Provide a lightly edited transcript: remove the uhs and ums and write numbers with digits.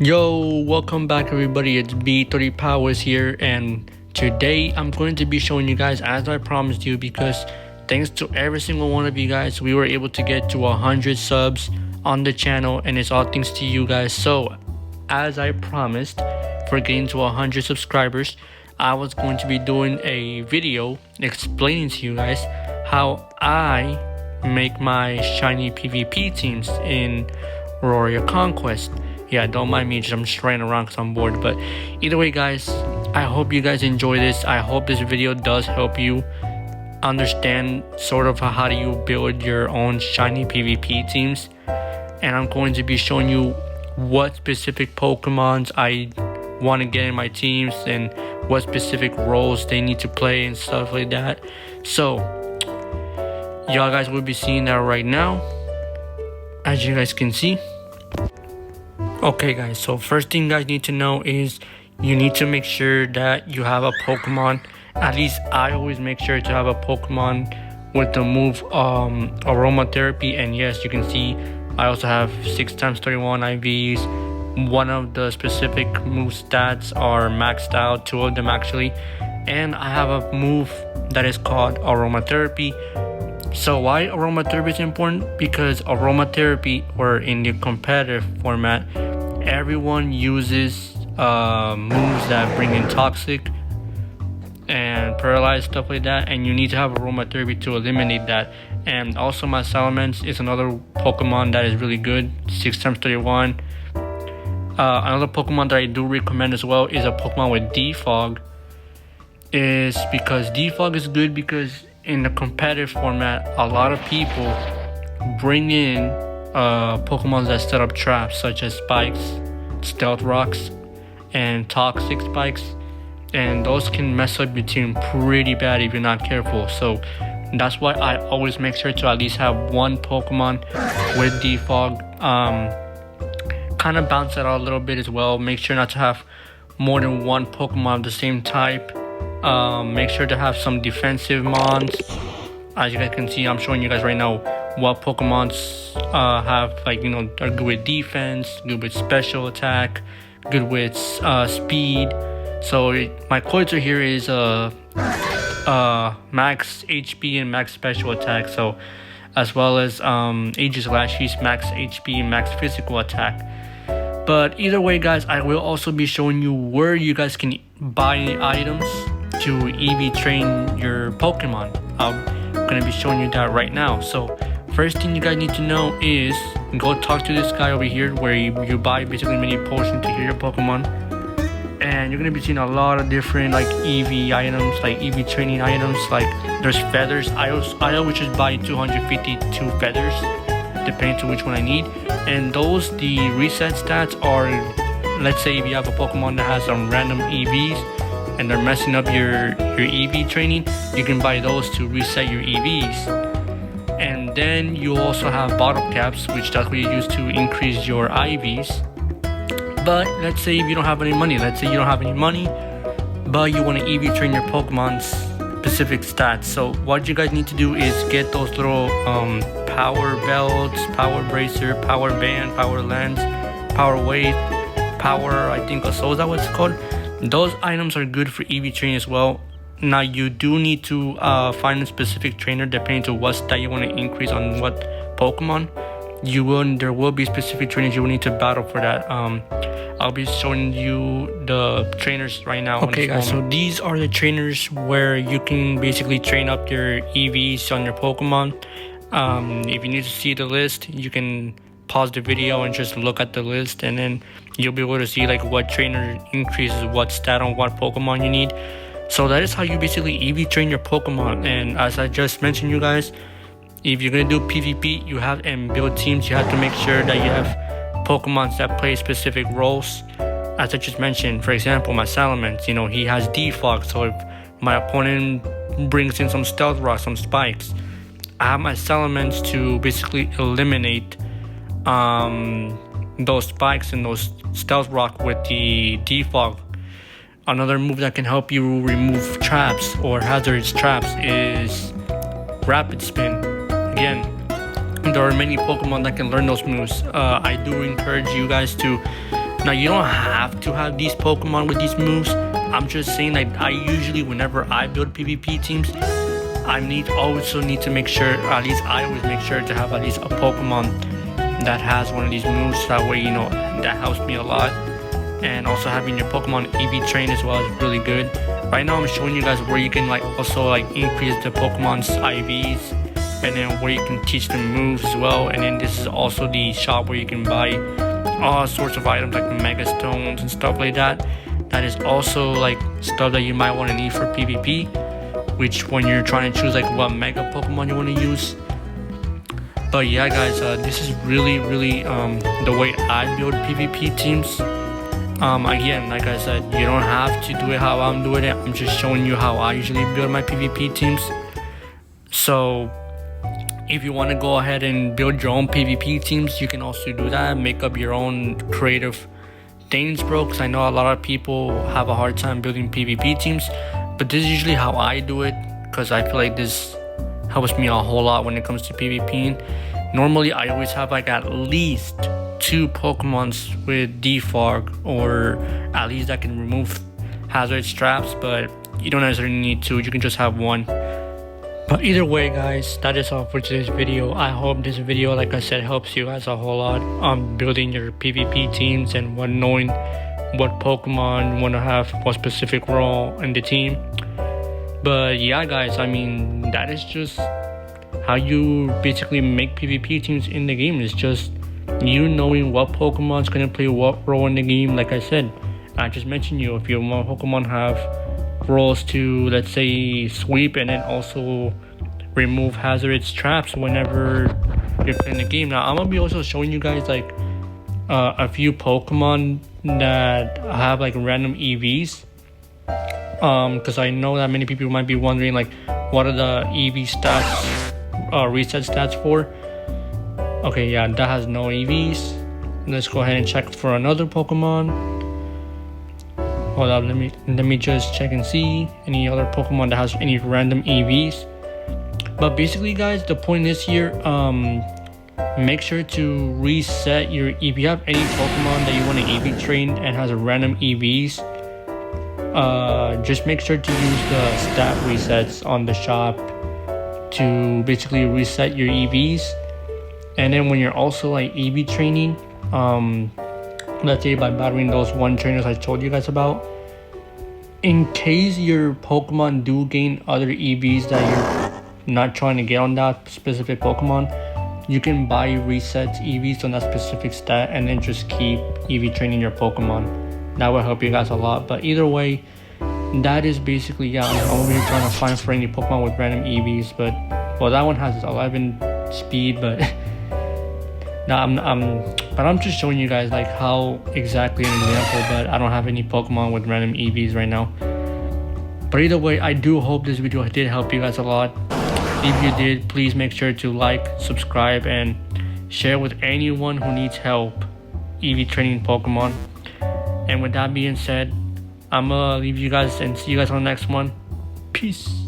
Yo, welcome back everybody, it's B30 Powers here, and today I'm going to be showing you guys, as I promised you, because thanks to every single one of you guys, we were able to get to 100 subs on the channel, and it's all thanks to you guys. So, as I promised, for getting to 100 subscribers, I was going to be doing a video explaining to you guys how I make my shiny PvP teams in Roria Conquest. Yeah, don't mind me, I'm just running around because I'm bored. But either way, guys, I hope you guys enjoy this. I hope this video does help you understand sort of how do you build your own shiny PvP teams. And I'm going to be showing you what specific Pokemons I want to get in my teams and what specific roles they need to play and stuff like that. So y'all guys will be seeing that right now, as you guys can see. Okay guys, so first thing you guys need to know is you need to make sure that you have a Pokemon. At least I always make sure to have a Pokemon with the move aromatherapy. And yes, you can see I also have 6x31 IVs. One of the specific move stats are maxed out, 2 of them actually. And I have a move that is called aromatherapy. So why aromatherapy is important? Because aromatherapy, or in the competitive format, everyone uses moves that bring in toxic and paralyze, stuff like that, and you need to have aromatherapy to eliminate that. And also my Salamence is another Pokemon that is really good, 6x31. Another Pokemon that I do recommend as well is a Pokemon with Defog. Is because Defog is good because in the competitive format, a lot of people bring in Pokemon that set up traps, such as spikes, stealth rocks, and toxic spikes, and those can mess up your team pretty bad if you're not careful. So that's why I always make sure to at least have one Pokemon with Defog. Kind of bounce that out a little bit as well. Make sure not to have more than one Pokemon of the same type. Make sure to have some defensive mons. As you guys can see, I'm showing you guys right now what Pokemons have, like, you know, are good with defense, good with special attack, good with speed. So my quota here is max HP and max special attack. So as well as Aegis Lashes, max HP and max physical attack. But either way, guys, I will also be showing you where you guys can buy items to EV train your Pokemon. I'm gonna be showing you that right now. So first thing you guys need to know is go talk to this guy over here, where you buy basically mini potions to heal your Pokemon. And you're gonna be seeing a lot of different like EV items, like EV training items. Like there's feathers. I always just buy 252 feathers, depending to which one I need. And those, the reset stats are, let's say if you have a Pokemon that has some random EVs and they're messing up your EV training, you can buy those to reset your EVs. And then you also have bottle caps, which that's what you use to increase your IVs. But let's say if you don't have any money, but you want to EV train your Pokemon's specific stats. So what you guys need to do is get those little power belts, power bracer, power band, power lens, power weight, power, I think so is that what it's called. Those items are good for EV training as well. Now you do need to find a specific trainer depending to what stat you want to increase on what Pokemon. There will be specific trainers you will need to battle for that. I'll be showing you the trainers right now. Okay guys, so these are the trainers where you can basically train up your EVs on your Pokemon. If you need to see the list, you can pause the video and just look at the list, and then you'll be able to see like what trainer increases what stat on what Pokemon you need. So that is how you basically EV train your Pokemon. And as I just mentioned, you guys, if you're gonna do PvP, you have and build teams, you have to make sure that you have Pokemon that play specific roles. As I just mentioned, for example, my Salamence, you know, he has Defog. So if my opponent brings in some Stealth Rock, some spikes, I have my Salamence to basically eliminate those spikes and those Stealth Rock with the Defog. Another move that can help you remove traps or hazardous traps is Rapid Spin. Again, there are many Pokemon that can learn those moves. I do encourage you guys to Now, you don't have to have these Pokemon with these moves. I'm just saying, like, I usually, whenever I build PvP teams, I also need to make sure, or at least I always make sure to have at least a Pokemon that has one of these moves. That way, that helps me a lot. And also having your Pokemon EV train as well is really good. Right now I'm showing you guys where you can also increase the Pokemon's IVs, and then where you can teach them moves as well. And then this is also the shop where you can buy all sorts of items like Mega Stones and stuff like that. That is also stuff that you might want to need for PvP, which when you're trying to choose what Mega Pokemon you want to use. But yeah guys, this is really the way I build PvP teams. Again, like I said, you don't have to do it how I'm doing it. I'm just showing you how I usually build my PvP teams. So if you want to go ahead and build your own PvP teams, you can also do that. Make up your own creative things, bro, because I know a lot of people have a hard time building PvP teams, but this is usually how I do it, because I feel like this helps me a whole lot when it comes to PvPing. Normally I always have at least 2 Pokemons with defog, or at least that can remove hazard traps, but you don't necessarily need 2, you can just have 1. But either way guys, that is all for today's video. I hope this video, like I said, helps you guys a whole lot on building your PvP teams and knowing what Pokemon you want to have what specific role in the team. But yeah guys, I mean, that is just how you basically make PvP teams in the game. It's just you knowing what Pokemon's gonna play what role in the game. Like I said, I just mentioned if your Pokemon have roles to, let's say, sweep and then also remove hazardous traps whenever you're playing the game. Now I'm gonna be also showing you guys a few Pokemon that have random EVs, because I know that many people might be wondering what are the EV stats, reset stats for. Okay, yeah, that has no EVs. Let's go ahead and check for another Pokemon. Hold up, let me just check and see any other Pokemon that has any random EVs. But basically guys, the point is here, make sure to reset your, if you have any Pokemon that you want to EV train and has a random EVs, just make sure to use the stat resets on the shop to basically reset your EVs. And then when you're also EV training, let's say by battling those 1 trainers I told you guys about, in case your Pokemon do gain other EVs that you're not trying to get on that specific Pokemon, you can buy resets EVs on that specific stat and then just keep EV training your Pokemon. That will help you guys a lot. But either way, that is basically, yeah, I'm over here trying to find for any Pokemon with random EVs, but well, that one has 11 speed, but I'm just showing you guys how exactly an example, but I don't have any Pokemon with random EVs right now. But either way, I do hope this video did help you guys a lot. If you did, please make sure to like, subscribe, and share with anyone who needs help EV training Pokemon. And with that being said, I'm gonna leave you guys and see you guys on the next one. Peace.